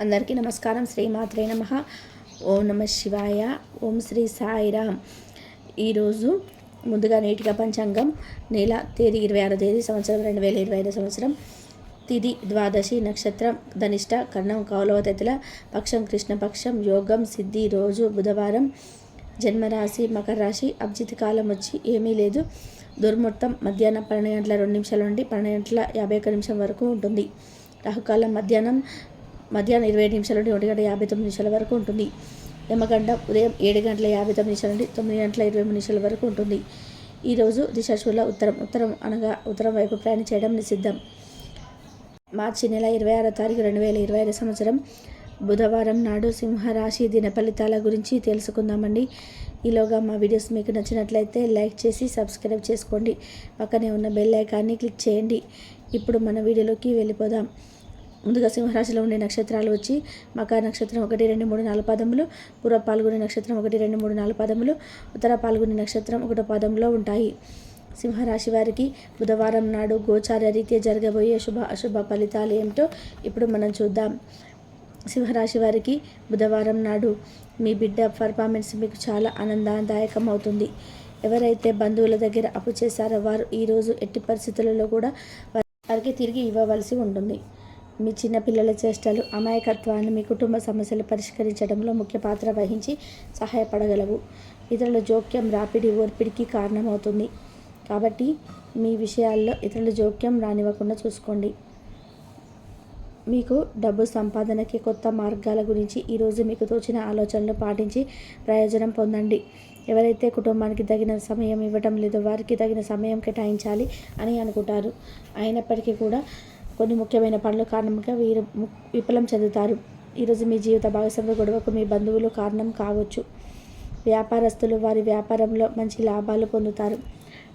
అందరికీ నమస్కారం. శ్రీమాత్రే నమః. ఓం నమ శివాయ. ఓం శ్రీ సాయిరామ్. ఈరోజు ముందుగా నేటిగా పంచాంగం, నెల తేదీ 26వ తేదీ, సంవత్సరం 2025 సంవత్సరం, తిథి ద్వాదశి, నక్షత్రం ధనిష్ట, కర్ణం కౌలవ తిథుల, పక్షం కృష్ణపక్షం, యోగం సిద్ధి, రోజు బుధవారం, జన్మరాశి మకర రాశి, అభిజిత్ కాలం వచ్చి ఏమీ లేదు. దుర్ముహూర్తం మధ్యాహ్నం 12:02 నుండి 12:51 వరకు ఉంటుంది. రాహుకాలం మధ్యాహ్నం 27 నుండి 1:59 వరకు ఉంటుంది. యమగండం ఉదయం 7:59 నుండి 9:20 వరకు ఉంటుంది. ఈరోజు దిశాశూల ఉత్తరం అనగా ఉత్తరం వైపు ప్రయాణం చేయడం నిషిద్ధం. మార్చి నెల 26వ తారీఖు 2025 సంవత్సరం బుధవారం నాడు సింహరాశి దిన ఫలితాల గురించి తెలుసుకుందామండి. ఈలోగా మా వీడియోస్ మీకు నచ్చినట్లయితే లైక్ చేసి సబ్స్క్రైబ్ చేసుకోండి. పక్కనే ఉన్న బెల్ ఐకాన్ని క్లిక్ చేయండి. ఇప్పుడు మన వీడియోలోకి వెళ్ళిపోదాం. ముందుగా సింహరాశిలో ఉండే నక్షత్రాలు వచ్చి మకర నక్షత్రం 1, 2, 3, 4 పాదములు, పూర్వ పాల్గొనే నక్షత్రం 1, 2, 3, 4 పాదములు, ఉత్తర పాల్గొనే నక్షత్రం 1 పాదంలో ఉంటాయి. సింహరాశి వారికి బుధవారం నాడు గోచార రీత్యా జరగబోయే అశుభ ఫలితాలు ఏమిటో ఇప్పుడు మనం చూద్దాం. సింహరాశి వారికి బుధవారం నాడు మీ బిడ్డ పర్ఫార్మెన్స్ మీకు చాలా ఆనందదాయకం అవుతుంది. ఎవరైతే బంధువుల దగ్గర అప్పు చేశారో వారు ఈరోజు ఎట్టి పరిస్థితులలో కూడా వారికి తిరిగి ఇవ్వవలసి ఉంటుంది. మీ చిన్నపిల్లల చేష్టలు, అమాయకత్వాన్ని మీ కుటుంబ సమస్యలు పరిష్కరించడంలో ముఖ్య పాత్ర వహించి సహాయపడగలవు. ఇతరుల జోక్యం రాపిడి ఓర్పిడికి కారణమవుతుంది. కాబట్టి మీ విషయాల్లో ఇతరుల జోక్యం రానివ్వకుండా చూసుకోండి. మీకు డబ్బు సంపాదనకి కొత్త మార్గాల గురించి ఈరోజు మీకు తోచిన ఆలోచనలు పాటించి ప్రయోజనం పొందండి. ఎవరైతే కుటుంబానికి తగిన సమయం ఇవ్వటం లేదో వారికి తగిన సమయం కేటాయించాలి అని అనుకుంటారు. అయినప్పటికీ కూడా కొన్ని ముఖ్యమైన పనుల కారణంగా వీరు విఫలం చెందుతారు. ఈరోజు మీ జీవిత భాగస్వామి గొడవకు మీ బంధువులు కారణం కావచ్చు. వ్యాపారస్తులు వారి వ్యాపారంలో మంచి లాభాలు పొందుతారు.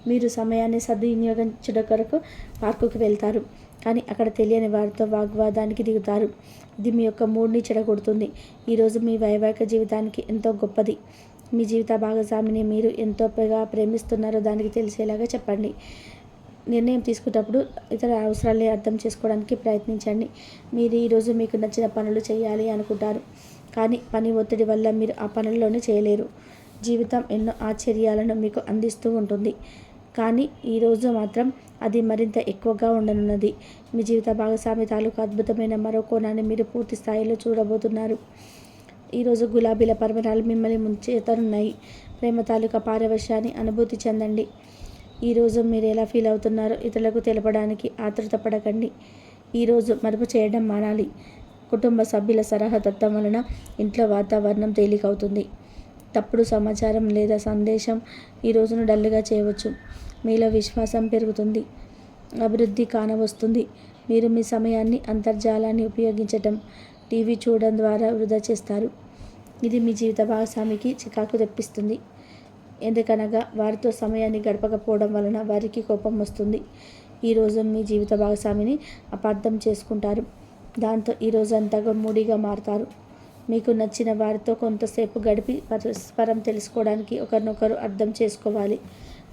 మీరు సమయాన్ని సద్వినియోగించడం కొరకు పార్కుకు వెళ్తారు, కానీ అక్కడ తెలియని వారితో వాగ్వాదానికి దిగుతారు. ఇది మీ యొక్క మూడ్ని చెడగొడుతుంది. ఈరోజు మీ వైవాహిక జీవితానికి ఎంతో గొప్పది. మీ జీవిత భాగస్వామిని మీరు ఎంతోగా ప్రేమిస్తున్నారో దానికి తెలిసేలాగా చెప్పండి. నిర్ణయం తీసుకునేటప్పుడు ఇతర అవసరాలే అర్థం చేసుకోవడానికి ప్రయత్నించండి. మీరు ఈరోజు మీకు నచ్చిన పనులు చేయాలి అనుకుంటారు, కానీ పని ఒత్తిడి వల్ల మీరు ఆ పనుల్లోనే చేయలేరు. జీవితం ఎన్నో ఆశ్చర్యాలను మీకు అందిస్తూ ఉంటుంది, కానీ ఈరోజు మాత్రం అది మరింత ఎక్కువగా ఉండనున్నది. మీ జీవిత భాగస్వామి తాలూకు అద్భుతమైన మరో కోణాన్ని మీరు పూర్తి స్థాయిలో చూడబోతున్నారు. ఈరోజు గులాబీల పరిమళాలు మిమ్మల్ని ముంచేతనున్నాయి. ప్రేమ తాలూకా పారవశ్యాన్ని అనుభూతి చెందండి. ఈరోజు మీరు ఎలా ఫీల్ అవుతున్నారో ఇతరులకు తెలపడానికి ఆతృత పడకండి. ఈరోజు మదుపు చేయడం మానాలి. కుటుంబ సభ్యుల సలహాతత్వం వలన ఇంట్లో వాతావరణం తేలికవుతుంది. తప్పుడు సమాచారం లేదా సందేశం ఈ రోజును డల్గా చేయవచ్చు. మీలో విశ్వాసం పెరుగుతుంది. అభివృద్ధి కానవస్తుంది. మీరు మీ సమయాన్ని అంతర్జాలాన్ని ఉపయోగించటం, టీవీ చూడడం ద్వారా వృధా చేస్తారు. ఇది మీ జీవిత భాగస్వామికి చికాకు తెప్పిస్తుంది. ఎందుకనగా వారితో సమయాన్ని గడపకపోవడం వలన వారికి కోపం వస్తుంది. ఈరోజు మీ జీవిత భాగస్వామిని అపార్థం చేసుకుంటారు. దాంతో ఈరోజు అంతగా మూడీగా మారుతారు. మీకు నచ్చిన వారితో కొంతసేపు గడిపి పరస్పరం తెలుసుకోవడానికి ఒకరినొకరు అర్థం చేసుకోవాలి.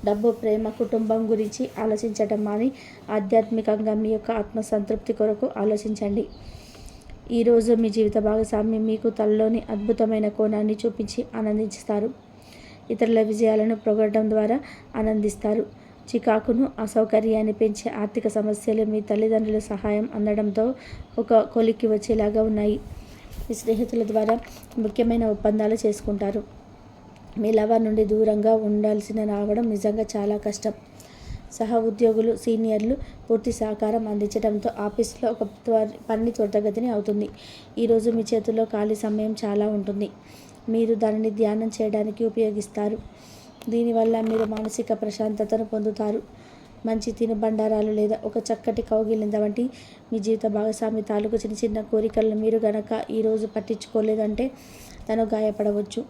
డబ్బు, ప్రేమ, కుటుంబం గురించి ఆలోచించటం మాని ఆధ్యాత్మికంగా మీ యొక్క ఆత్మసంతృప్తి కొరకు ఆలోచించండి. ఈరోజు మీ జీవిత భాగస్వామి మీకు తనలోని అద్భుతమైన కోణాన్ని చూపించి ఆనందిస్తారు. ఇతరుల విజయాలను పొగడడం ద్వారా ఆనందిస్తారు. చికాకును, అసౌకర్యాన్ని పెంచే ఆర్థిక సమస్యలు మీ తల్లిదండ్రుల సహాయం అందడంతో ఒక కొలిక్కి వచ్చేలాగా ఉన్నాయి. మీ స్నేహితుల ద్వారా ముఖ్యమైన ఒప్పందాలు చేసుకుంటారు. మీ లవర్ నుండి దూరంగా ఉండాల్సిన రావడం నిజంగా చాలా కష్టం. సహ ఉద్యోగులు, సీనియర్లు పూర్తి సహకారం అందించడంతో ఆఫీసులో ఒక పని త్వరితగతిని అవుతుంది. ఈరోజు మీ చేతుల్లో ఖాళీ సమయం చాలా ఉంటుంది. మీరు దానిని ధ్యానం చేయడానికి ఉపయోగిస్తారు. దీనివల్ల మీరు మానసిక ప్రశాంతతను పొందుతారు. మంచి తినుబండారాలు లేదా ఒక చక్కటి కౌగిలింత వంటి మీ జీవిత భాగస్వామి తాలూకు చిన్న చిన్న కోరికలను మీరు గనక ఈరోజు పట్టించుకోలేదంటే తను గాయపడవచ్చు.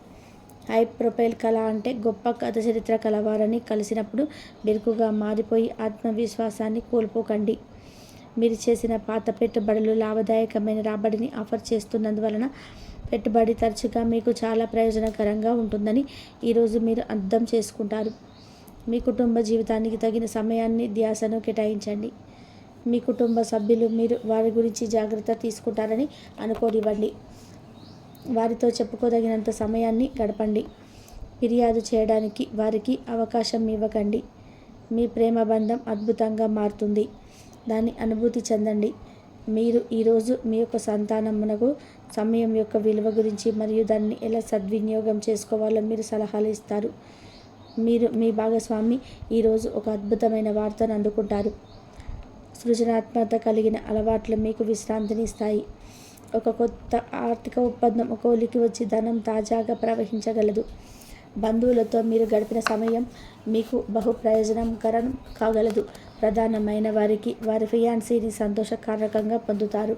హై ప్రొఫైల్ కళ అంటే గొప్ప కథ చరిత్ర కలవారని కలిసినప్పుడు బెరుకుగా మారిపోయి ఆత్మవిశ్వాసాన్ని కోల్పోకండి. మీరు చేసిన పాత పెట్టుబడులు లాభదాయకమైన రాబడిని ఆఫర్ చేస్తున్నందువలన పెట్టుబడి తరచుగా మీకు చాలా ప్రయోజనకరంగా ఉంటుందని ఈరోజు మీరు అర్థం చేసుకుంటారు. మీ కుటుంబ జీవితానికి తగిన సమయాన్ని, ధ్యాసను కేటాయించండి. మీ కుటుంబ సభ్యులు మీరు వారి గురించి జాగ్రత్త తీసుకుంటారని అనుకోనివ్వండి. వారితో చెప్పుకోదగినంత సమయాన్ని గడపండి. ఫిర్యాదు చేయడానికి వారికి అవకాశం ఇవ్వకండి. మీ ప్రేమ బంధం అద్భుతంగా మారుతుంది. దాన్ని అనుభూతి చెందండి. మీరు ఈరోజు మీ యొక్క సంతానమునకు సమయం యొక్క విలువ గురించి మరియు దాన్ని ఎలా సద్వినియోగం చేసుకోవాలో మీరు సలహాలు ఇస్తారు. మీరు మీ భాగస్వామి ఈరోజు ఒక అద్భుతమైన వార్తను అందుకుంటారు. సృజనాత్మకత కలిగిన అలవాట్లు మీకు విశ్రాంతిని ఇస్తాయి. ఒక కొత్త ఆర్థిక ఒప్పందం ఒక ఒలికి వచ్చి ధనం తాజాగా ప్రవహించగలదు. బంధువులతో మీరు గడిపిన సమయం మీకు బహు ప్రయోజనకరం కాగలదు. ప్రధానమైన వారికి వారి ఫియాన్సీని సంతోషకారకంగా పొందుతారు.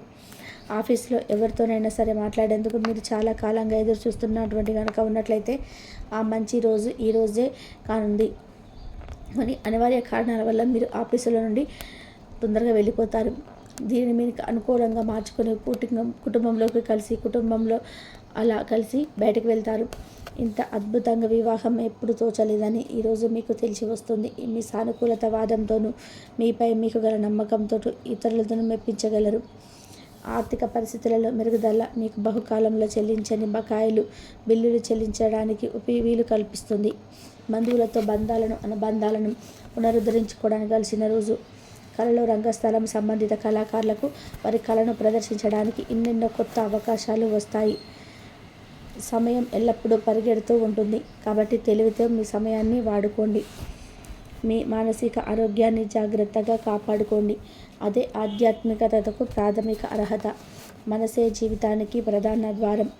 ఆఫీస్లో ఎవరితోనైనా సరే మాట్లాడేందుకు మీరు చాలా కాలంగా ఎదురు చూస్తున్నటువంటి కనుక ఉన్నట్లయితే ఆ మంచి రోజు ఈ రోజే కానుంది. అని అనివార్య కారణాల వల్ల మీరు ఆఫీసులో నుండి తొందరగా వెళ్ళిపోతారు. దీనిని మీకు అనుకూలంగా మార్చుకొని కుటుంబంలోకి కుటుంబంలో అలా కలిసి బయటకు వెళ్తారు. ఇంత అద్భుతంగా వివాహం ఎప్పుడు తోచలేదని ఈరోజు మీకు తెలిసి వస్తుంది. మీ సానుకూలత వాదంతోనూ మీపై మీకు గల నమ్మకంతో ఇతరులతో మెప్పించగలరు. ఆర్థిక పరిస్థితులలో మెరుగుదల మీకు బహుకాలంలో చెల్లించని బకాయిలు బిల్లులు చెల్లించడానికి వీలు కల్పిస్తుంది. బంధువులతో అనుబంధాలను పునరుద్ధరించుకోవడానికి కలిసిన రోజు. కళలో రంగస్థలం సంబంధిత కళాకారులకు వారి కళను ప్రదర్శించడానికి ఎన్నెన్నో కొత్త అవకాశాలు వస్తాయి. సమయం ఎల్లప్పుడూ పరిగెడుతూ ఉంటుంది కాబట్టి తెలివితో మీ సమయాన్ని వాడుకోండి. మీ మానసిక ఆరోగ్యాన్ని జాగ్రత్తగా కాపాడుకోండి. అదే ఆధ్యాత్మికతకు ప్రాథమిక అర్హత. మనసే జీవితానికి ప్రధాన ద్వారం.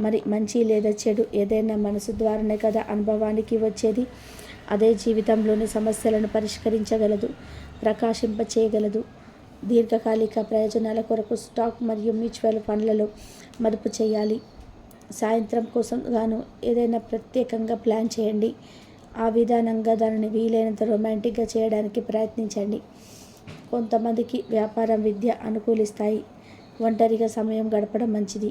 మరి మంచి లేదా చెడు ఏదైనా మనసు ద్వారానే కదా అనుభవానికి వచ్చేది. అదే జీవితంలోని సమస్యలను పరిష్కరించగలదు, ప్రకాశింపచేయగలదు. దీర్ఘకాలిక ప్రయోజనాల కొరకు స్టాక్ మరియు మ్యూచువల్ ఫండ్లలో మదుపు చేయాలి. సాయంత్రం కోసం గాను ఏదైనా ప్రత్యేకంగా ప్లాన్ చేయండి. ఆ విధానంగా దానిని వీలైనంత రొమాంటిక్గా చేయడానికి ప్రయత్నించండి. కొంతమందికి వ్యాపారం విద్య అనుకూలిస్తాయి. ఒంటరిగా సమయం గడపడం మంచిది,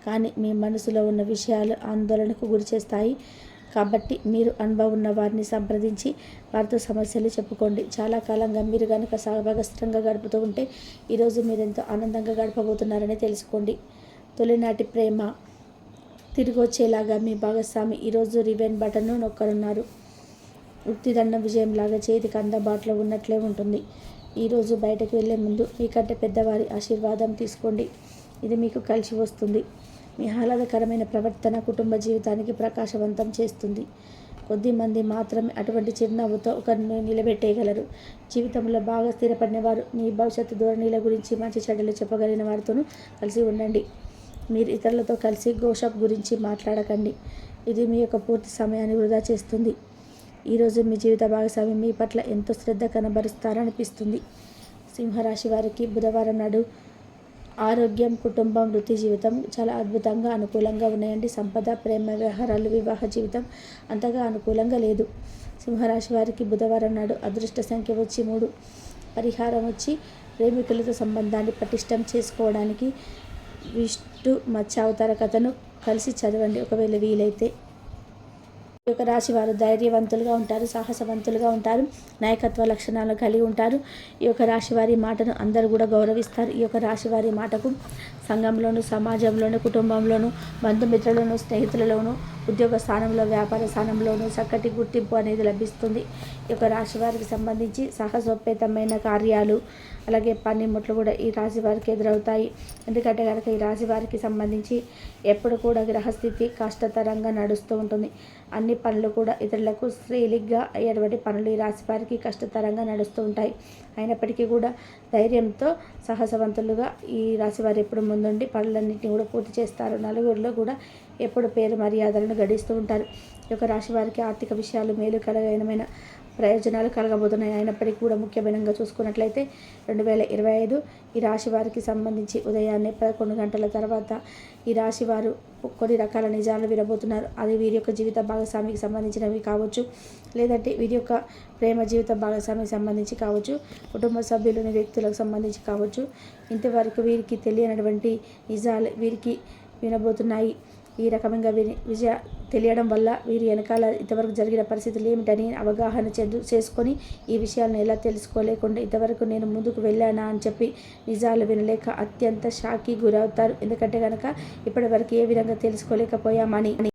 కానీ మీ మనసులో ఉన్న విషయాలు ఆందోళనకు గురిచేస్తాయి. కాబట్టి మీరు అనుభవం ఉన్న వారిని సంప్రదించి వారితో సమస్యలు చెప్పుకోండి. చాలా కాలంగా మీరు కనుక భాగస్థంగా గడుపుతూ ఉంటే ఈరోజు మీరు ఎంతో ఆనందంగా గడపబోతున్నారని తెలుసుకోండి. తొలినాటి ప్రేమ తిరిగి వచ్చేలాగా మీ భాగస్వామి ఈరోజు రివెన్ బటన్ను నొక్కనున్నారు. వృత్తిదండం విజయంలాగా చేతికి అందుబాటులో ఉన్నట్లే ఉంటుంది. ఈరోజు బయటకు వెళ్ళే ముందు మీకంటే పెద్దవారి ఆశీర్వాదం తీసుకోండి. ఇది మీకు కలిసి వస్తుంది. మీ ఆహ్లాదకరమైన ప్రవర్తన కుటుంబ జీవితానికి ప్రకాశవంతం చేస్తుంది. కొద్దిమంది మాత్రమే అటువంటి చిరునవ్వుతో ఒకరిని నిలబెట్టేయగలరు. జీవితంలో బాగా స్థిరపడిన వారు మీ భవిష్యత్తు ధోరణిల గురించి మంచి చెడ్డలు చెప్పగలిగిన వారితోనూ కలిసి ఉండండి. మీరు ఇతరులతో కలిసి గోషప్ గురించి మాట్లాడకండి. ఇది మీ యొక్క పూర్తి సమయాన్ని వృధా చేస్తుంది. ఈరోజు మీ జీవిత భాగస్వామి మీ పట్ల ఎంతో శ్రద్ధ కనబరుస్తారనిపిస్తుంది. సింహరాశి వారికి బుధవారం నాడు ఆరోగ్యం, కుటుంబం, వృత్తి జీవితం చాలా అద్భుతంగా అనుకూలంగా ఉన్నాయండి. సంపద, ప్రేమ వ్యవహారాలు, వివాహ జీవితం అంతగా అనుకూలంగా లేదు. సింహరాశి వారికి బుధవారం నాడు అదృష్ట సంఖ్య వచ్చి 3. పరిహారం వచ్చి ప్రేమికులతో సంబంధాన్ని పటిష్టం చేసుకోవడానికి విష్ణు మత్స్యావతార కథను కలిసి చదవండి ఒకవేళ వీలైతే. ఈ యొక్క రాశి వారు ధైర్యవంతులుగా ఉంటారు, సాహసవంతులుగా ఉంటారు, నాయకత్వ లక్షణాలు కలిగి ఉంటారు. ఈ యొక్క రాశి వారి మాటను అందరూ కూడా గౌరవిస్తారు. ఈ యొక్క రాశి వారి మాటకు సంఘంలోను, సమాజంలోను, కుటుంబంలోను, బంధుమిత్రులను, స్నేహితులలోను, ఉద్యోగ స్థానంలో, వ్యాపార స్థానంలోనూ చక్కటి గుర్తింపు అనేది లభిస్తుంది. ఈ యొక్క రాశి వారికి సంబంధించి సాహసోపేతమైన కార్యాలు అలాగే పనిముట్లు కూడా ఈ రాశి వారికి ఎదురవుతాయి. ఎందుకంటే కనుక ఈ రాశి వారికి సంబంధించి ఎప్పుడు కూడా గ్రహస్థితి కష్టతరంగా నడుస్తూ ఉంటుంది. అన్ని పనులు కూడా ఇతరులకు శ్రీలిగ్గా అయ్యేటువంటి పనులు ఈ రాశి వారికి కష్టతరంగా నడుస్తూ ఉంటాయి. అయినప్పటికీ కూడా ధైర్యంతో సాహసవంతులుగా ఈ రాశి వారు ఎప్పుడు ముందుండి పనులన్నింటినీ కూడా పూర్తి చేస్తారు. నలుగురిలో కూడా ఎప్పుడు పేరు మర్యాదలను గడిస్తూ ఉంటారు. ఈ యొక్క రాశి వారికి ఆర్థిక విషయాలు మేలు కలగైనమైన ప్రయోజనాలు కలగబోతున్నాయి. అయినప్పటికీ కూడా ముఖ్యమైనగా చూసుకున్నట్లయితే 2025 ఈ రాశి వారికి సంబంధించి ఉదయాన్నే 11 గంటల తర్వాత ఈ రాశి వారు కొన్ని రకాల నిజాలు వినబోతున్నారు. అది వీరి యొక్క జీవిత భాగస్వామికి సంబంధించినవి కావచ్చు, లేదంటే వీరి యొక్క ప్రేమ జీవిత భాగస్వామికి సంబంధించి కావచ్చు, కుటుంబ సభ్యులని వ్యక్తులకు సంబంధించి కావచ్చు. ఇంతవరకు వీరికి తెలియనటువంటి నిజాలు వీరికి వినబోతున్నాయి. ఈ రకంగా విజయ తెలియడం వల్ల వీరి వెనకాల ఇంతవరకు జరిగిన పరిస్థితులు ఏమిటని అవగాహన చేసుకొని ఈ విషయాలను ఎలా తెలుసుకోలేకుండా ఇంతవరకు నేను ముందుకు వెళ్ళానా అని చెప్పి నిజాలు వినలేక అత్యంత షాక్కి గురవుతారు. ఎందుకంటే కనుక ఇప్పటి వరకు ఏ విధంగా తెలుసుకోలేకపోయామని.